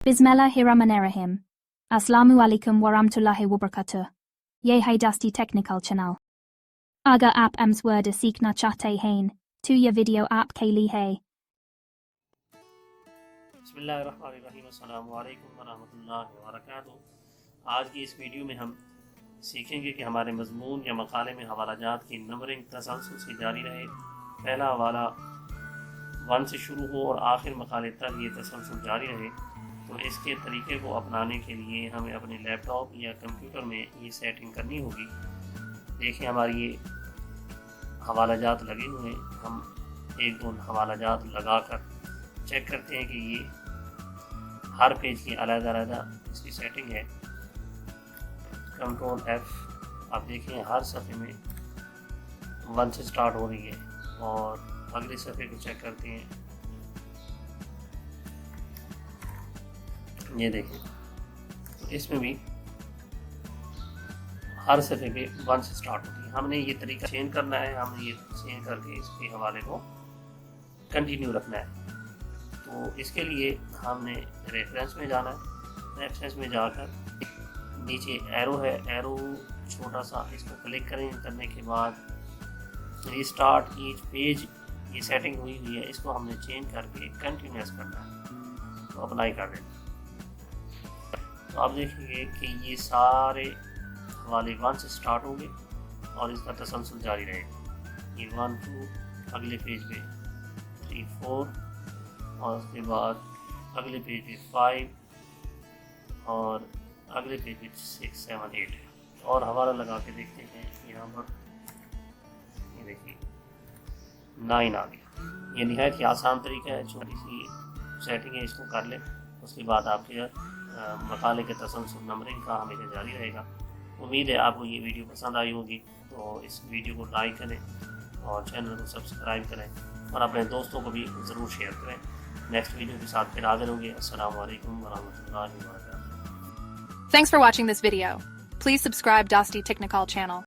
Bismillahirrahmanirrahim. Assalamu alaikum warahmatullahi wabarakatuh. Ye hai DASTI technical channel. Aga aap MSWORD सीखना चाहते हैं तो ये वीडियो आपके लिए है. बिस्मिल्लाहिर्रहमानिर्रहीम. अस्सलामु अलैकुम वरहमतुल्लाहि वबरकातुहू. आज की इस वीडियो में हम सीखेंगे कि हमारे मजमून या मकाले में हवालाजात की नंबरिंग तसलसल से जारी रहे. पहला हवाला 1 से शुरू हो और आखिर मकाले तक ये तसलसल जारी रहे. तो इसके तरीके को अपनाने के लिए हमें अपने लैपटॉप या कंप्यूटर में ये सेटिंग करनी होगी. देखिए हमारी ये हवालाजात लगे हुए हैं. हम एक दो हवालाजात लगाकर चेक करते हैं कि ये हर पेज की अलग-अलग इसकी सेटिंग है. Control F. आप देखिए हर सफ़े में 1 से स्टार्ट हो रही है और अगले सफ़े को चेक करते हैं. ये देखिए तो इसमें भी हर सफ़े पे 1 से स्टार्ट होती है. हमने ये तरीका चेंज करना है. हमने ये चेंज करके इसके हवाले को कंटिन्यू रखना है. तो इसके लिए हमने रेफरेंस में जाना है. रेफरेंस में जाकर नीचे एरो है, एरो छोटा सा, इसको क्लिक करें. करने के बाद रिस्टार्ट ईच पेज ये सेटिंग हुई है, इसको हमने चेंज करके कंटिन्यूस करना है. तो अप्लाई कर दें. तो आप देखेंगे कि ये सारे हवाले 1 से स्टार्ट होंगे और इसका तसलसल जारी रहेगा. ये 1 2, अगले पेज पे 3 4 और उसके बाद अगले पेज पे 5 और अगले पेज पे 6 7 8. और हवाला लगा के देखते हैं. यहाँ पर ये देखिए 9 आ गया. ये निहायत ही आसान तरीका है. छोटी सी सेटिंग है, इसको कर लें. उसके बाद आपके मकाले के तसलसल नंबरिंग का हमेशा जारी रहेगा. उम्मीद है आपको ये वीडियो पसंद आई होगी. तो इस वीडियो को लाइक करें और चैनल को सब्सक्राइब करें और अपने दोस्तों को भी ज़रूर शेयर करें. नेक्स्ट वीडियो के साथ फिर हाजिर होंगे. अस्सलामु अलैकुम वरहमतुल्लाहि वबरकातुहू. Thanks for watching this video. Please subscribe DASTI Technical channel.